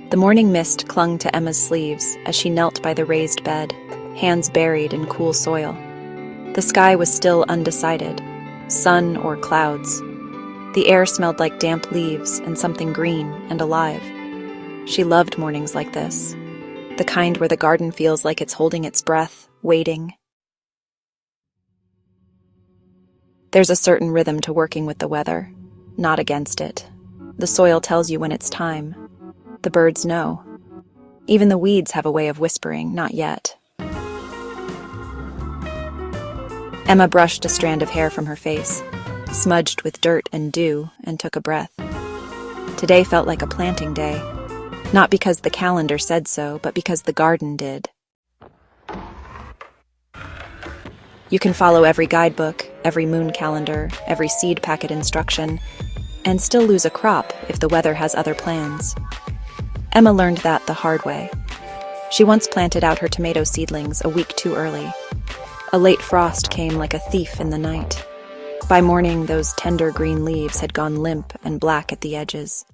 The morning mist clung to Emma's sleeves as she knelt by the raised bed, hands buried in cool soil. The sky was still undecided, sun or clouds. The air smelled like damp leaves and something green and alive. She loved mornings like this, the kind where the garden feels like it's holding its breath, waiting. There's a certain rhythm to working with the weather, not against it. The soil tells you when it's time. The birds know. Even the weeds have a way of whispering, not yet. Emma brushed a strand of hair from her face, smudged with dirt and dew, and took a breath. Today felt like a planting day, not because the calendar said so, but because the garden did. You can follow every guidebook, every moon calendar, every seed packet instruction, and still lose a crop if the weather has other plans. Emma learned that the hard way. She once planted out her tomato seedlings a week too early. A late frost came like a thief in the night. By morning, those tender green leaves had gone limp and black at the edges.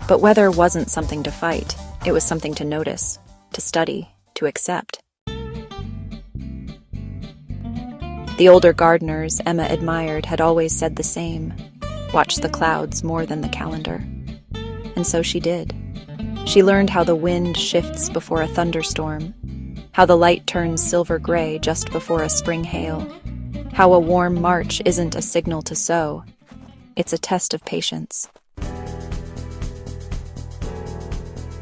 But weather wasn't something to fight. It was something to notice, to study, to accept. The older gardeners Emma admired had always said the same: watch the clouds more than the calendar. And so she did. She learned how the wind shifts before a thunderstorm, how the light turns silver gray just before a spring hail, how a warm March isn't a signal to sow, it's a test of patience.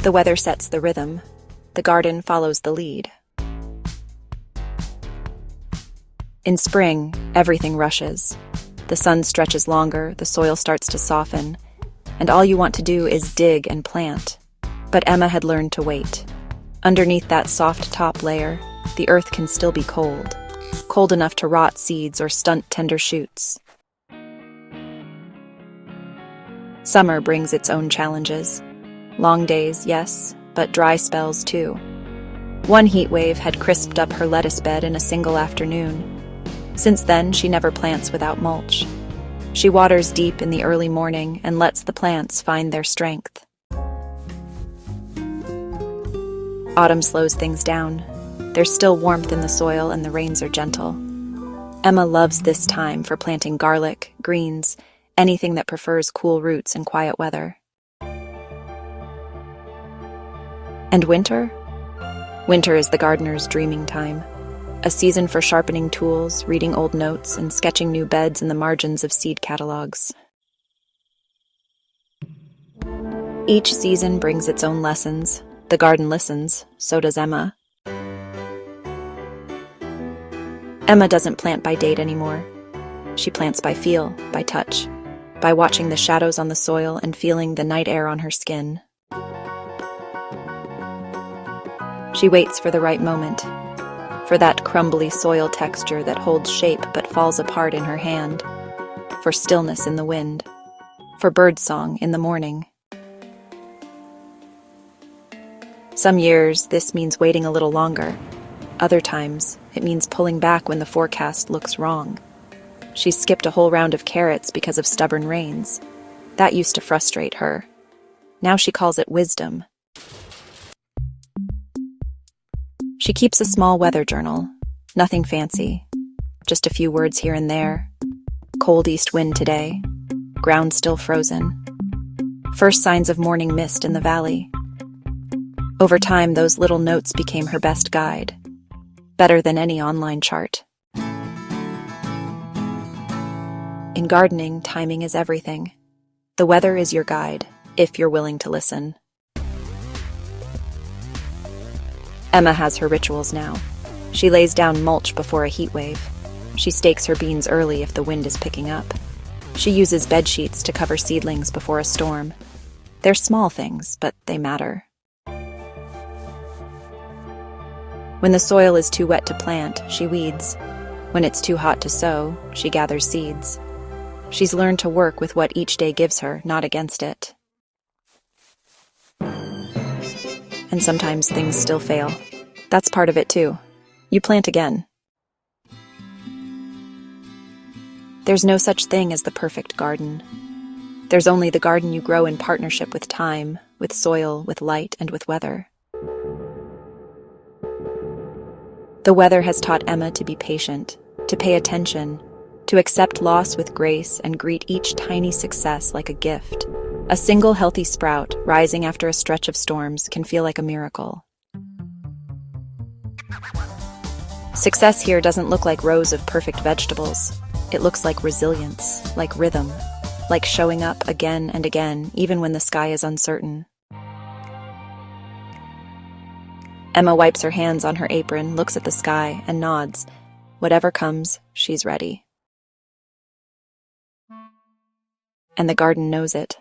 The weather sets the rhythm. The garden follows the lead. In spring, everything rushes. The sun stretches longer, the soil starts to soften, and all you want to do is dig and plant. But Emma had learned to wait. Underneath that soft top layer, the earth can still be cold, cold enough to rot seeds or stunt tender shoots. Summer brings its own challenges. Long days, yes, but dry spells too. One heat wave had crisped up her lettuce bed in a single afternoon. Since then, she never plants without mulch. She waters deep in the early morning and lets the plants find their strength. Autumn slows things down. There's still warmth in the soil and the rains are gentle. Emma loves this time for planting garlic, greens, anything that prefers cool roots and quiet weather. And winter? Winter is the gardener's dreaming time. A season for sharpening tools, reading old notes, and sketching new beds in the margins of seed catalogs. Each season brings its own lessons. The garden listens, so does Emma. Emma doesn't plant by date anymore. She plants by feel, by touch, by watching the shadows on the soil and feeling the night air on her skin. She waits for the right moment, for that crumbly soil texture that holds shape but falls apart in her hand, for stillness in the wind, for birdsong in the morning. Some years, this means waiting a little longer. Other times, it means pulling back when the forecast looks wrong. She skipped a whole round of carrots because of stubborn rains. That used to frustrate her. Now she calls it wisdom. She keeps a small weather journal. Nothing fancy. Just a few words here and there. Cold east wind today. Ground still frozen. First signs of morning mist in the valley. Over time, those little notes became her best guide. Better than any online chart. In gardening, timing is everything. The weather is your guide, if you're willing to listen. Emma has her rituals now. She lays down mulch before a heat wave. She stakes her beans early if the wind is picking up. She uses bed sheets to cover seedlings before a storm. They're small things, but they matter. When the soil is too wet to plant, she weeds. When it's too hot to sow, she gathers seeds. She's learned to work with what each day gives her, not against it. And sometimes things still fail. That's part of it too. You plant again. There's no such thing as the perfect garden. There's only the garden you grow in partnership with time, with soil, with light, and with weather. The weather has taught Emma to be patient, to pay attention, to accept loss with grace and greet each tiny success like a gift. A single healthy sprout rising after a stretch of storms can feel like a miracle. Success here doesn't look like rows of perfect vegetables. It looks like resilience, like rhythm, like showing up again and again, even when the sky is uncertain. Emma wipes her hands on her apron, looks at the sky, and nods. Whatever comes, she's ready. And the garden knows it.